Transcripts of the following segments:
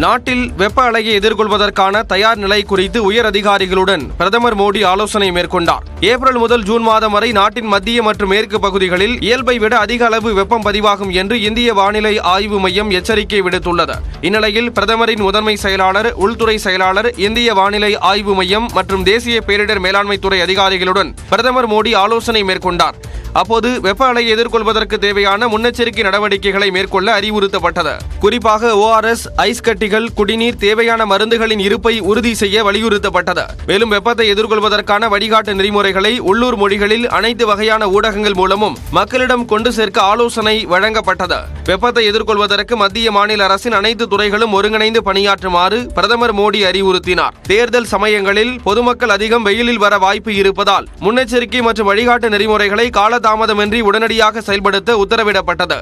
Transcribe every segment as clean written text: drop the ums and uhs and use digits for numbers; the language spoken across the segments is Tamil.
நாட்டில் வெப்ப அலையை எதிர்கொள்வதற்கான தயார் நிலை குறித்து உயர் அதிகாரிகளுடன் பிரதமர் மோடி ஆலோசனை மேற்கொண்டார். ஏப்ரல் முதல் ஜூன் மாதம் வரை நாட்டின் மத்திய மற்றும் மேற்கு பகுதிகளில் இயல்பை விட அதிக அளவு வெப்பம் பதிவாகும் என்று இந்திய வானிலை ஆய்வு மையம் எச்சரிக்கை விடுத்துள்ளது. இந்நிலையில் பிரதமரின் முதன்மை செயலாளர், உள்துறை செயலாளர், இந்திய வானிலை ஆய்வு மையம் மற்றும் தேசிய பேரிடர் மேலாண்மை துறை அதிகாரிகளுடன் பிரதமர் மோடி ஆலோசனை மேற்கொண்டார். அப்போது வெப்ப அலையை எதிர்கொள்வதற்கு தேவையான முன்னெச்சரிக்கை நடவடிக்கைகளை மேற்கொள்ள அறிவுறுத்தப்பட்டது. குறிப்பாக ORS, ஐஸ் கட்டிகள், குடிநீர், தேவையான மருந்துகளின் இருப்பை உறுதி செய்ய வலியுறுத்தப்பட்டது. மேலும் வெப்பத்தை எதிர்கொள்வதற்கான வழிகாட்டு நெறிமுறைகளை உள்ளூர் மொழிகளில் அனைத்து வகையான ஊடகங்கள் மூலமும் மக்களிடம் கொண்டு சேர்க்க ஆலோசனை வழங்கப்பட்டது. வெப்பத்தை எதிர்கொள்வதற்கு மத்திய மாநில அரசின் அனைத்து துறைகளும் ஒருங்கிணைந்து பணியாற்றுமாறு பிரதமர் மோடி அறிவுறுத்தினார். தேர்தல் சமயங்களில் பொதுமக்கள் அதிகம் வெயிலில் வர வாய்ப்பு இருப்பதால் முன்னெச்சரிக்கை மற்றும் வழிகாட்டு நெறிமுறைகளை காலதாமதமின்றி உடனடியாக செயல்படுத்த உத்தரவிடப்பட்டது.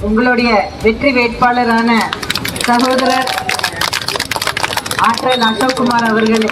உங்களுடைய வெற்றி வேட்பாளரான சகோதரர் ஆற்றல் அசோக்குமார் அவர்களே,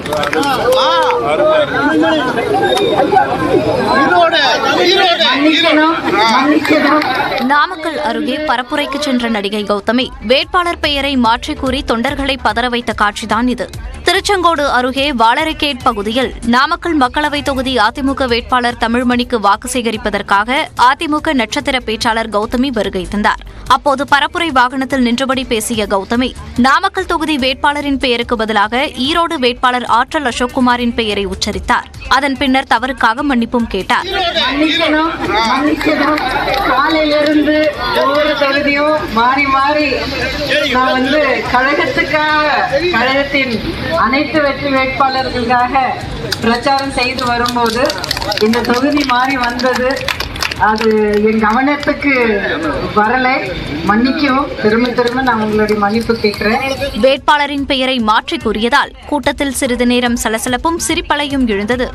நாமக்கல் அருகே பரப்புரைக்கு சென்ற நடிகை கௌதமி வேட்பாளர் பெயரை மாற்றி கூறி தொண்டர்களை பதற வைத்த காட்சிதான் இது. திருச்செங்கோடு அருகே வாளரிகேட் பகுதியில் நாமக்கல் மக்களவைத் தொகுதி அதிமுக வேட்பாளர் தமிழ்மணிக்கு வாக்கு சேகரிப்பதற்காக அதிமுக நட்சத்திர பேச்சாளர் கௌதமி வருகை தந்தார். அப்போது பரப்புரை வாகனத்தில் நின்றபடி பேசிய கௌதமி நாமக்கல் தொகுதி வேட்பாளரின் பெயருக்கு பதிலாக ஈரோடு வேட்பாளர் ஆற்றல் அசோக்குமாரின் பெயரை உச்சரித்தார். அதன் பின்னர் தவறுக்காக மன்னிப்பும் கேட்டார். காலையிலிருந்து ஒவ்வொரு தொகுதியும் மாறி மாறி நான் கழகத்தின் அனைத்து வெற்றி வேட்பாளர்களுக்காக பிரச்சாரம் செய்து வரும்போது இந்த தொகுதி மாறி வந்தது அது என் கவனத்துக்கு வரலை. மன்னிக்கவும், திரும்ப நான் உங்களுடைய மன்னிப்பு கேட்கிறேன். வேட்பாளரின் பெயரை மாற்றி கூறியதால் கூட்டத்தில் சிறிது நேரம் சலசலப்பும் சிரிப்பலையும் எழுந்தது.